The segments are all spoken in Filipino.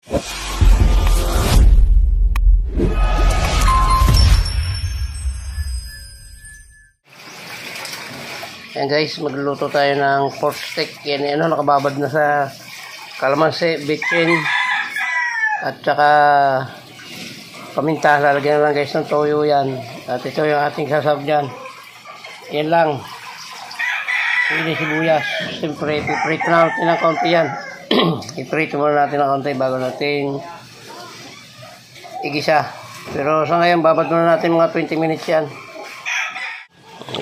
Ayan guys, magluluto tayo ng pork steak. Yan, nakababad na sa kalamansi, bitchin, at saka paminta. Lalagyan na lang guys ng toyo yan. At ito yung ating sasab dyan. Yan lang. Hindi sibuyas. Siyempre, iprito na natin ng konti yan. Iprito muna natin ng konti bago natin igisa. Pero sa ngayon, babad muna natin mga 20 minutes yan.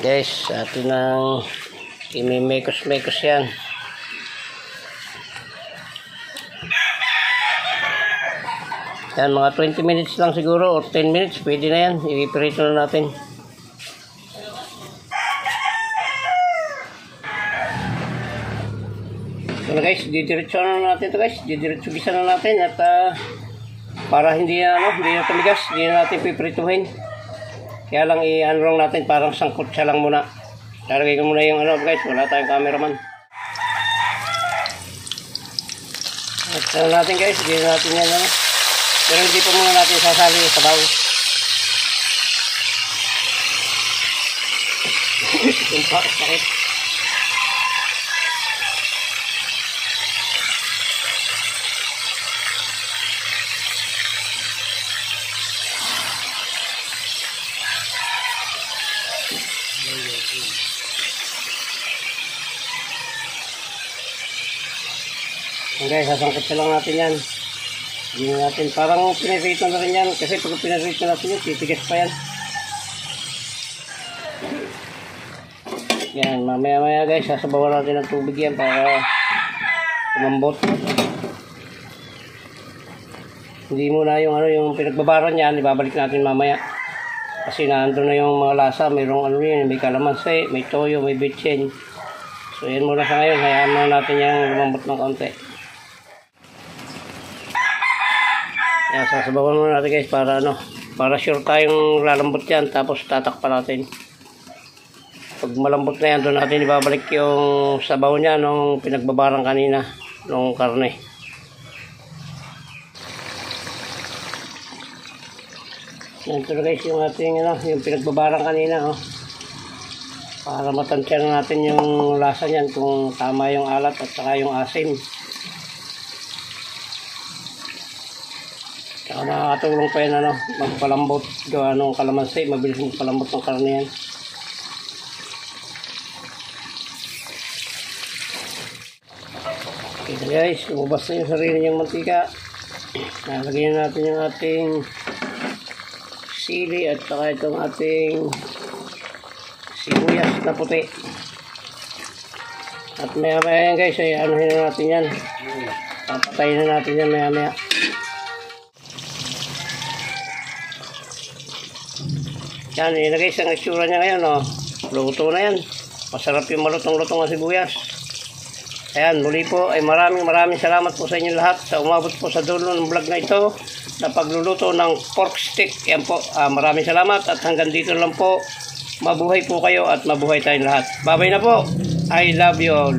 Guys, atin ang imimekos-mekos yan. Yan, mga 20 minutes lang siguro o 10 minutes, pwede na yan. Ipiprito na natin. So guys, didiretso na natin ito guys. Didiretso gisa na natin at para hindi na tumigas, hindi na natin piprituhin. Kaya lang i-ano lang natin, parang sangkot siya lang muna. Lalagay ko muna yung guys, wala tayong cameraman. At natin guys, hindi na natin yan pero hindi pa muna natin sasali sa sabaw. Tumpak, sakit. Okay, sasangkot lang natin yan. Hindi natin, parang pinirito na rin yan. Kasi pag pinirito natin yan, titigas pa yan. Yan, mamaya guys, sasabawan natin ng tubig yan para kumambot. Hindi muna yung pinagbabaran yan, ibabalik natin mamaya. Kasi naandun na yung mga lasa, mayroong yan, may kalamansi, may toyo, may bitchin. So yan muna sa ngayon, hayaan muna natin yung lumambot ng kaunti. Yan, sasabawan muna natin guys para sure tayong lalambot yan, tapos tatakpan natin. Pag malambot na yan, doon natin ibabalik yung sabaw niya nung pinagbabarang kanina, nung karne. Yan ito guys yung ating yung pinagbabarang kanina para matansya na natin yung lasa niyan kung tama yung alat at saka yung asim. Saka nakakatulong pa yan magpalambot gawa ng kalamansi, mabilis magpalambot ng karne yan. Okay guys, lumabas na yung sarili niyang mantika. Nalagyan natin yung ating sili at saka itong ating sibuyas na puti. At maya yan guys, ay anuhin na natin yan. Papatayin na natin yan maya. Yan, ilagay sa itsura niya ngayon, luto na yan. Masarap yung malutong-lutong na sibuyas. Ayan, muli po ay maraming salamat po sa inyo lahat sa umabot po sa dulo ng vlog na ito na pagluluto ng pork steak. Yan po, maraming salamat at hanggang dito lang po. Mabuhay po kayo at mabuhay tayong lahat. Bye-bye na po. I love you all.